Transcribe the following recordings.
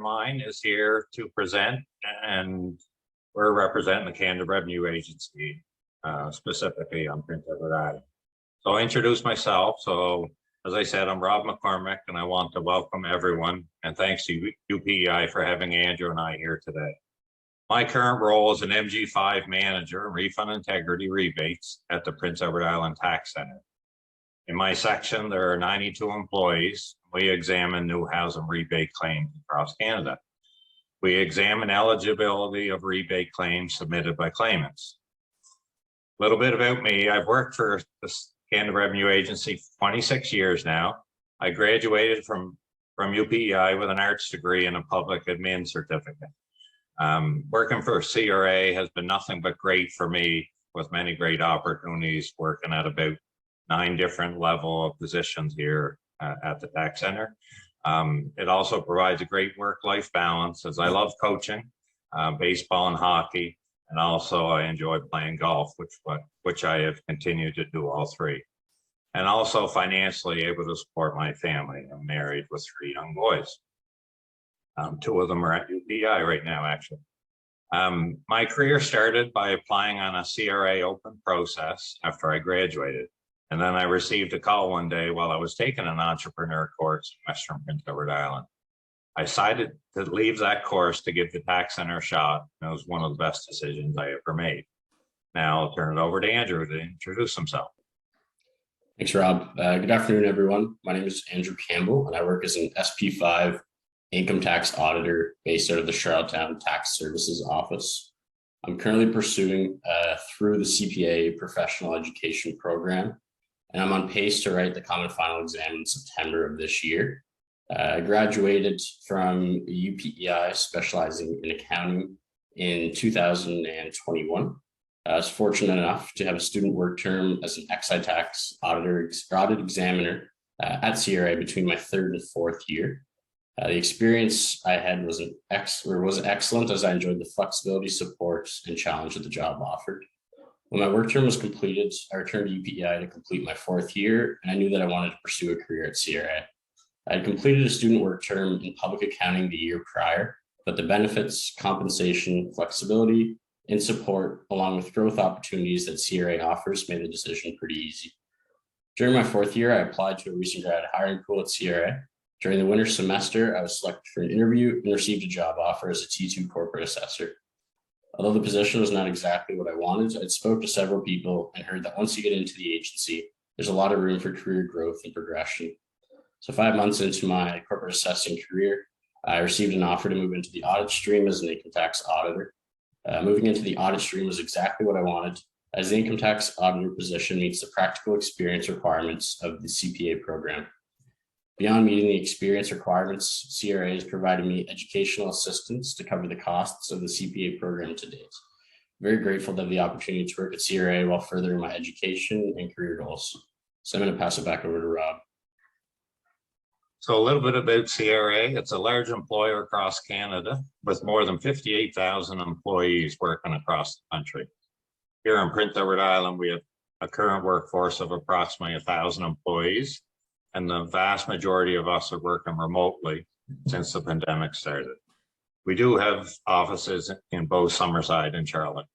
Mine is here to present, and we're representing the Canada Revenue Agency, specifically on Prince Edward Island. So I'll introduce myself. So as I said, I'm Rob McCormick, and I want to welcome everyone, and thanks to UPEI for having Andrew and I here today. My current role is an MG5 manager in refund integrity rebates at the Prince Edward Island Tax Center. In my section, there are 92 employees. We examine new housing rebate claims across Canada. We examine eligibility of rebate claims submitted by claimants. A little bit about me. I've worked for the Canada Revenue Agency for 26 years now. I graduated from UPEI with an arts degree and a public admin certificate. Working for CRA has been nothing but great for me, with many great opportunities working at about 9 different level of positions here at the tax center. It also provides a great work-life balance, as I love coaching, baseball and hockey, and also I enjoy playing golf, which I have continued to do all 3. And also financially able to support my family. I'm married with 3 young boys. 2 of them are at UPEI right now, actually. My career started by applying on a CRA open process after I graduated. And then I received a call one day while I was taking an entrepreneur course in Western Prince Edward Island. I decided to leave that course to give the tax center a shot. And it was one of the best decisions I ever made. Now I'll turn it over to Andrew to introduce himself. Thanks, Rob. Good afternoon, everyone. My name is Andrew Campbell, and I work as an SP5 income tax auditor based out of the Charlottetown Tax Services Office. I'm currently pursuing through the CPA professional education program, and I'm on pace to write the common final exam in September of this year. I graduated from UPEI specializing in accounting in 2021. I was fortunate enough to have a student work term as an excise tax audit examiner at CRA between my 3rd and 4th year. The experience I had was excellent, as I enjoyed the flexibility, support, and challenge that the job offered. When my work term was completed, I returned to UPEI to complete my 4th year, and I knew that I wanted to pursue a career at CRA. I had completed a student work term in public accounting the year prior, but the benefits, compensation, flexibility, and support, along with growth opportunities that CRA offers, made the decision pretty easy. During my 4th year, I applied to a recent grad hiring pool at CRA. During the winter semester, I was selected for an interview and received a job offer as a T2 corporate assessor. Although the position was not exactly what I wanted, I spoke to several people and heard that once you get into the agency, there's a lot of room for career growth and progression. So 5 months into my corporate assessing career, I received an offer to move into the audit stream as an income tax auditor. Moving into the audit stream was exactly what I wanted, as the income tax auditor position meets the practical experience requirements of the CPA program. Beyond meeting the experience requirements, CRA has provided me educational assistance to cover the costs of the CPA program to date. Very grateful to have the opportunity to work at CRA while furthering my education and career goals. So I'm going to pass it back over to Rob. So a little bit about CRA. It's a large employer across Canada with more than 58,000 employees working across the country. Here in Prince Edward Island, we have a current workforce of approximately 1,000 employees, and the vast majority of us are working remotely since the pandemic started. We do have offices in both Summerside and Charlotte.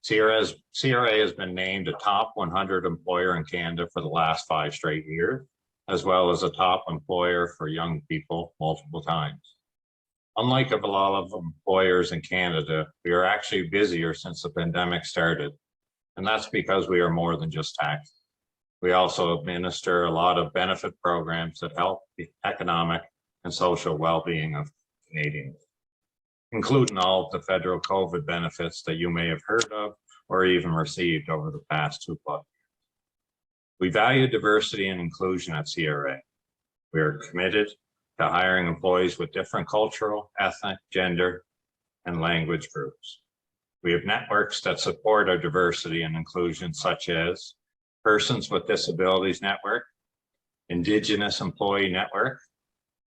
CRA has been named a top 100 employer in Canada for the last 5 straight years, as well as a top employer for young people multiple times. Unlike a lot of employers in Canada, we are actually busier since the pandemic started, and that's because we are more than just tax. We also administer a lot of benefit programs that help the economic and social well-being of Canadians, including all of the federal COVID benefits that you may have heard of or even received over the past 2+ years. We value diversity and inclusion at CRA. We are committed to hiring employees with different cultural, ethnic, gender, and language groups. We have networks that support our diversity and inclusion, such as Persons with Disabilities Network, Indigenous Employee Network,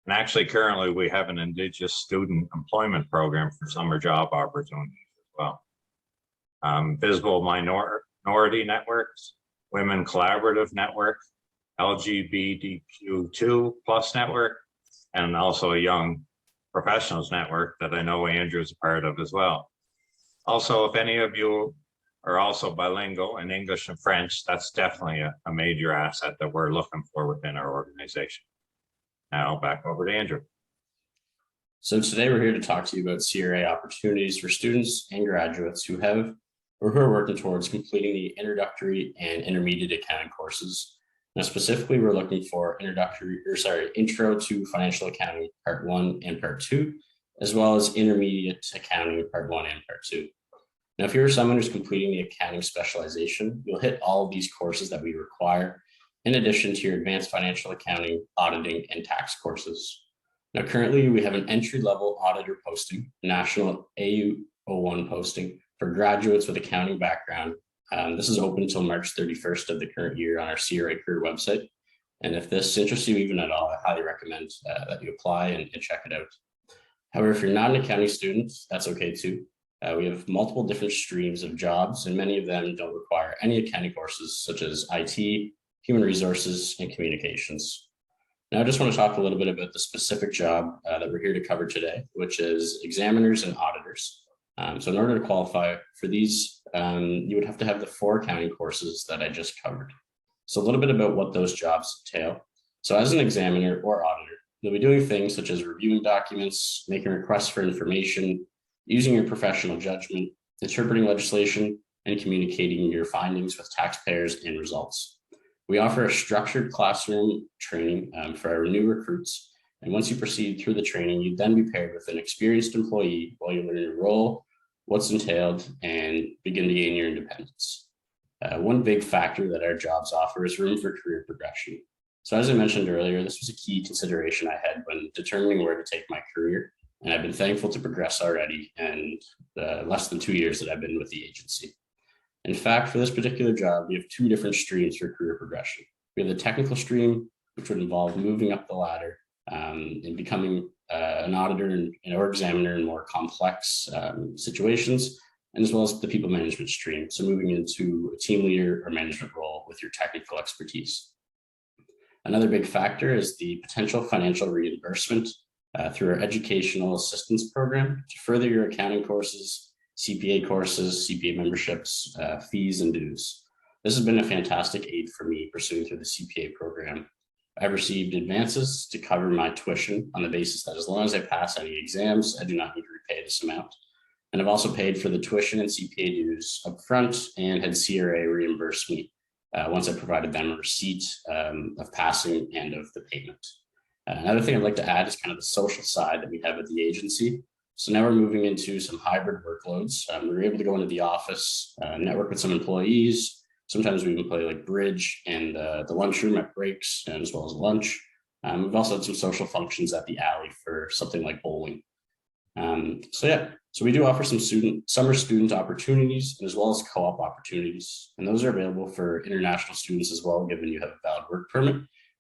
and actually currently we have an Indigenous student employment program for summer job opportunities as well. Visible Minority Networks, Women Collaborative Network, LGBTQ2+ network, and also a young professionals network that I know Andrew is a part of as well. Also, if any of you are also bilingual in English and French, that's definitely a major asset that we're looking for within our organization. Now back over to Andrew. So today we're here to talk to you about CRA opportunities for students and graduates who have or who are working towards completing the introductory and intermediate accounting courses. Now, specifically, we're looking for Intro to Financial Accounting Part 1 and Part 2, as well as Intermediate Accounting Part 1 and Part 2. Now, if you're someone who's completing the accounting specialization, you'll hit all of these courses that we require, in addition to your advanced financial accounting, auditing, and tax courses. Now, currently, we have an entry-level auditor posting, national AU01 posting for graduates with accounting background. This is open until March 31st of the current year on our CRA career website. And if this interests you even at all, I highly recommend that you apply and check it out. However, if you're not an accounting student, that's okay too. We have multiple different streams of jobs, and many of them don't require any accounting courses, such as IT, human resources, and communications. Now, I just want to talk a little bit about the specific job that we're here to cover today, which is examiners and auditors. So in order to qualify for these, you would have to have the 4 accounting courses that I just covered. So a little bit about what those jobs entail. So as an examiner or auditor, you'll be doing things such as reviewing documents, making requests for information, using your professional judgment, interpreting legislation, and communicating your findings with taxpayers and results. We offer a structured classroom training for our new recruits. And once you proceed through the training, you'd then be paired with an experienced employee while you learn your role, what's entailed, and begin to gain your independence. One big factor that our jobs offer is room for career progression. So as I mentioned earlier, this was a key consideration I had when determining where to take my career. And I've been thankful to progress already in the less than 2 years that I've been with the agency. In fact, for this particular job, we have 2 different streams for career progression. We have the technical stream, which would involve moving up the ladder and becoming an auditor or examiner in more complex situations, and as well as the people management stream. So moving into a team leader or management role with your technical expertise. Another big factor is the potential financial reimbursement through our educational assistance program to further your accounting courses, CPA memberships, fees, and dues. This has been a fantastic aid for me pursuing through the CPA program. I've received advances to cover my tuition on the basis that as long as I pass any exams, I do not need to repay this amount. And I've also paid for the tuition and CPA dues upfront and had CRA reimburse me once I provided them a receipt of passing and of the payment. Another thing I'd like to add is kind of the social side that we have at the agency. So now we're moving into some hybrid workloads. We were able to go into the office, network with some employees. Sometimes we even play like bridge and the lunchroom at breaks, and as well as lunch. We've also had some social functions at the alley for something like bowling. So we do offer some summer student opportunities as well as co-op opportunities. And those are available for international students as well, given you have a valid work permit.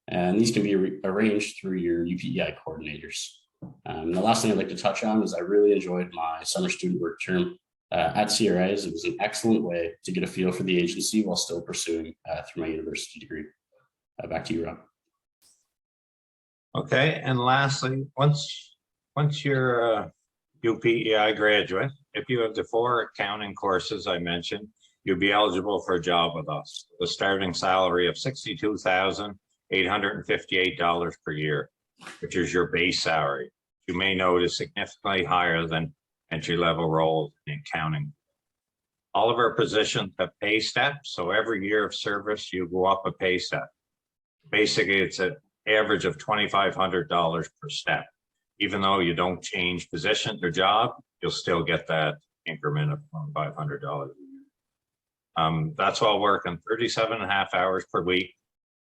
And these can be arranged through your UPEI coordinators. The last thing I'd like to touch on is I really enjoyed my summer student work term at CRAs. It was an excellent way to get a feel for the agency while still pursuing through my university degree. Back to you, Rob. Okay, and lastly, once you're a UPEI graduate, if you have the 4 accounting courses I mentioned, you'll be eligible for a job with us. The starting salary of $62,858 per year, which is your base salary. You may note is significantly higher than entry-level roles in accounting. All of our positions have pay steps, so every year of service, you go up a pay step. Basically, it's an average of $2,500 per step. Even though you don't change position or job, you'll still get that increment of $2,500 a year. That's while working 37.5 hours per week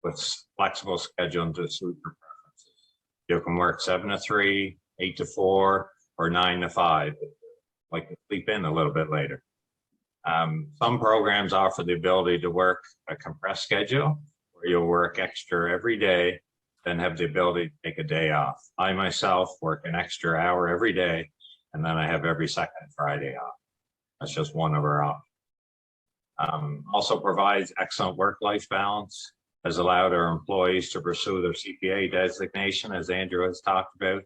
with flexible scheduling to suit your preferences. You can work 7 to 3, 8 to 4, or 9 to 5, like to sleep in a little bit later. Some programs offer the ability to work a compressed schedule where you'll work extra every day, then have the ability to take a day off. I myself work an extra hour every day, and then I have every second Friday off. That's just one of our options. Also provides excellent work-life balance, has allowed our employees to pursue their CPA designation, as Andrew has talked about,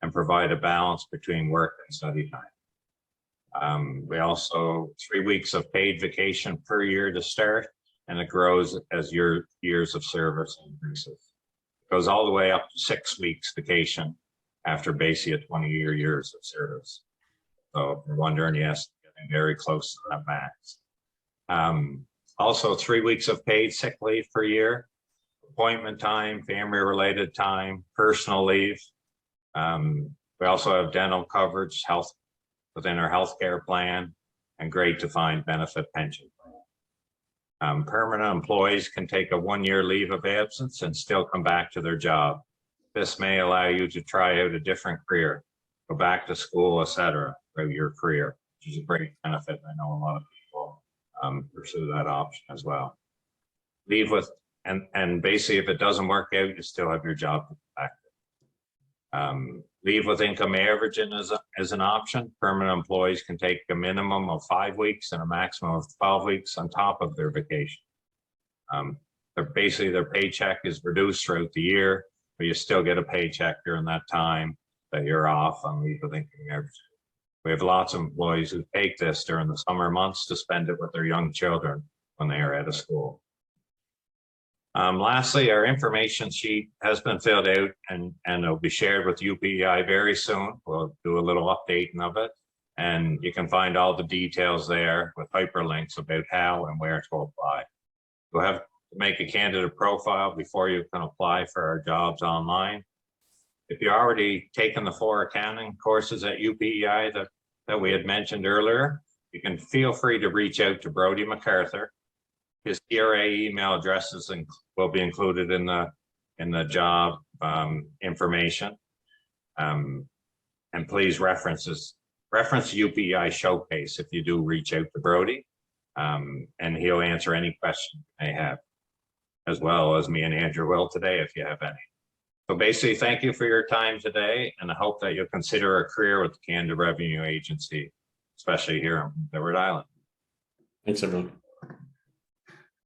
and provide a balance between work and study time. We also 3 weeks of paid vacation per year to start, and it grows as your years of service increases. It goes all the way up to 6 weeks vacation after basically a 20-year years of service. So if you're wondering, yes, getting very close to that max. Also 3 weeks of paid sick leave per year, appointment time, family related time, personal leave. We also have dental coverage, health within our healthcare plan, and great defined benefit pension plan. Permanent employees can take a 1-year leave of absence and still come back to their job. This may allow you to try out a different career, go back to school, etc. throughout your career, which is a great benefit. I know a lot of people pursue that option as well. Leave with, and basically if it doesn't work out, you still have your job to go back to. Leave with income averaging is an option. Permanent employees can take a minimum of 5 weeks and a maximum of 12 weeks on top of their vacation. Basically their paycheck is reduced throughout the year, but you still get a paycheck during that time that you're off on leave with income averaging. We have lots of employees who take this during the summer months to spend it with their young children when they are out of school. Lastly, our information sheet has been filled out and it'll be shared with UPEI very soon. We'll do a little updating of it, and you can find all the details there with hyperlinks about how and where to apply. You'll have to make a candidate profile before you can apply for our jobs online. If you're already taken the 4 accounting courses at UPEI that we had mentioned earlier, you can feel free to reach out to Brody MacArthur. His CRA email addresses will be included in the job information. And please reference UPEI Showcase if you do reach out to Brody, and he'll answer any questions you may have, as well as me and Andrew will today if you have any. So basically, thank you for your time today, and I hope that you'll consider a career with the Canada Revenue Agency, especially here on Edward Island. Thanks, everyone.